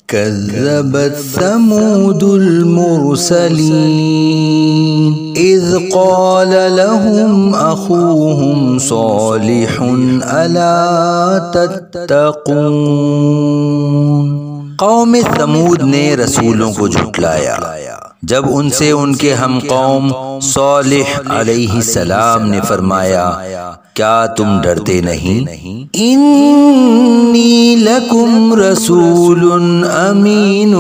كذبت ثمود المرسلين إذ قال لهم أخوهم صالح ألا تتقون۔ قوم ثمود نے رسولوں کو جھٹلایا جب ان سے ان کے ہم قوم صالح علیہ السلام نے فرمایا کیا تم ڈرتے نہیں؟ انی لکم رسول امین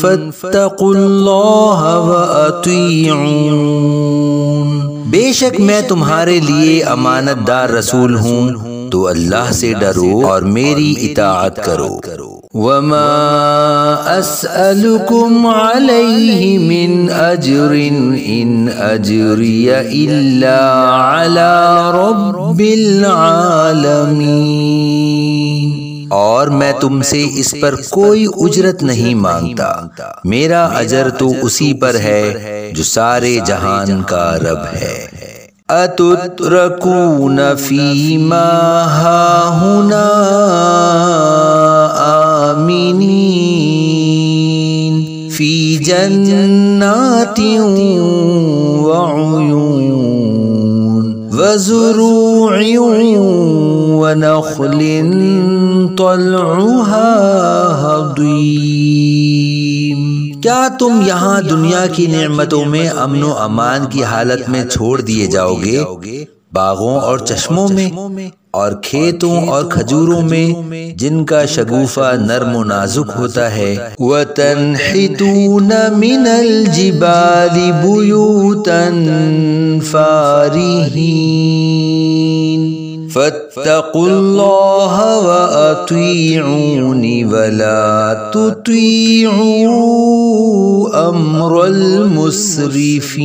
فاتقوا اللہ وأطیعون۔ بے شک میں تمہارے لیے امانت دار رسول ہوں تو اللہ سے ڈرو اور میری اطاعت کرو۔ وما اسألكم عليه من اجر ان اجري الا على رب العالمین۔ اور میں تم سے اس پر کوئی اجرت نہیں مانگتا، میرا اجر تو اسی پر ہے جو سارے جہان کا رب ہے۔ اتترکون فیما ہاہنا آمنین فی جنات وعیون وزروع ونخل طلعها ہضیم۔ کیا تم یہاں دنیا کی نعمتوں میں امن و امان کی حالت میں چھوڑ دیے جاؤ گے، باغوں اور چشموں میں اور کھیتوں اور کھجوروں میں جن کا شگوفہ نرم و نازک ہوتا ہے؟ وَتَنْحِتُونَ مِنَ الْجِبَالِ بُيُوتًا فَارِهِينَ فَاتَّقُوا اللَّهَ وَأَطِيعُونِ وَلَا تُطِيعُوا أَمْرَ الْمُسْرِفِينَ۔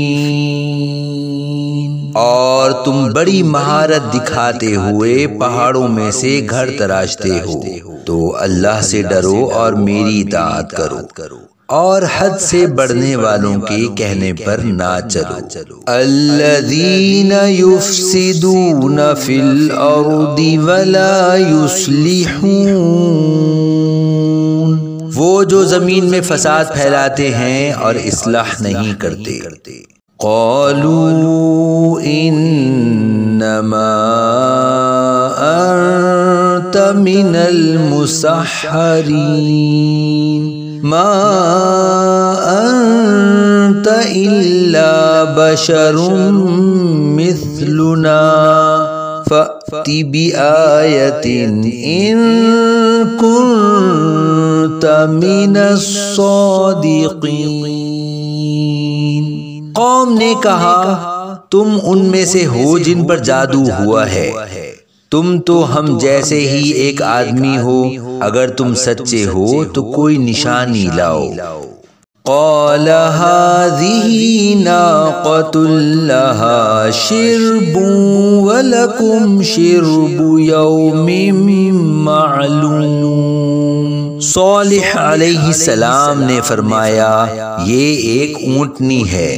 اور تم بڑی مہارت دکھاتے ہوئے پہاڑوں میں سے گھر تراشتے ہو تو اللہ سے ڈرو اور میری اطاعت کرو اور حد سے بڑھنے والوں کے کہنے پر نہ چلو۔ الذین یفسدون فی الارض ولا یصلحون، وہ جو زمین میں فساد پھیلاتے ہیں اور اصلاح نہیں کرتے۔ قالوا انما انت من المسحرین ما انت الا بشر مثلنا فأت بآیۃ ان کنت من الصادقین۔ قوم نے کہا تم ان میں سے ہو جن پر جادو ہوا ہے، تم تو ہم جیسے ہی ایک آدمی ہو، اگر تم سچے ہو تو کوئی نشانی لاؤ۔ قال هذه ناقة لها شرب ولكم شرب يوم معلوم۔ صالح علیہ السلام نے فرمایا یہ ایک اونٹنی ہے،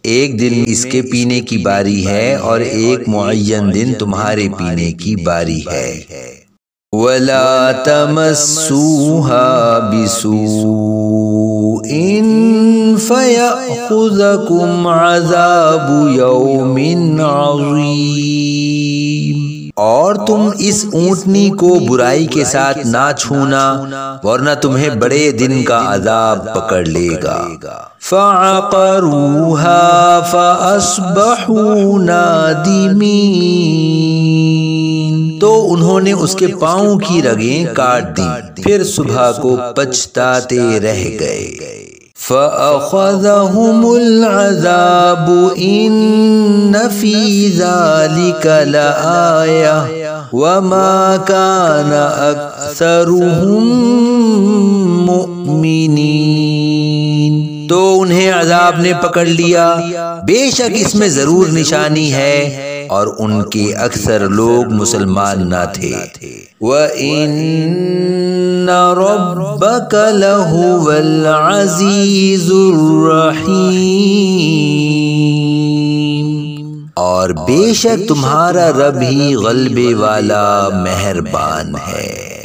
ایک دن اس کے پینے کی باری ہے اور ایک معین دن تمہارے پینے کی باری ہے۔ وَلَا تَمَسُّوهَا بِسُوءٍ فَيَأْخُذَكُمْ عَذَابُ يَوْمٍ عَظِيمٍ۔ اور تم اس اونٹنی کو برائی کے ساتھ نہ چھونا ورنہ تمہیں بڑے دن کا عذاب پکڑ لے گا۔ فَعَقَرُوهَا فَأَصْبَحُوا نَادِمِينَ، تو انہوں نے اس کے پاؤں کی رگیں کاٹ دیں، پھر صبح کو پچھتاتے رہ گئے۔ فَأَخَذَهُمُ الْعَذَابُ إِنَّ فِي ذَلِكَ لَآيَةً وَمَا كَانَ أَكْثَرُهُم مُؤْمِنِينَ۔ تو انہیں عذاب نے پکڑ لیا، بے شک اس میں ضرور نشانی ہے اور ان کے اکثر لوگ مسلمان نہ تھے۔ وَإِنَّ رَبَّكَ لَهُوَ الْعَزِيزُ الرَّحِيمُ، اور بے شک تمہارا رب ہی غلبے والا مہربان ہے۔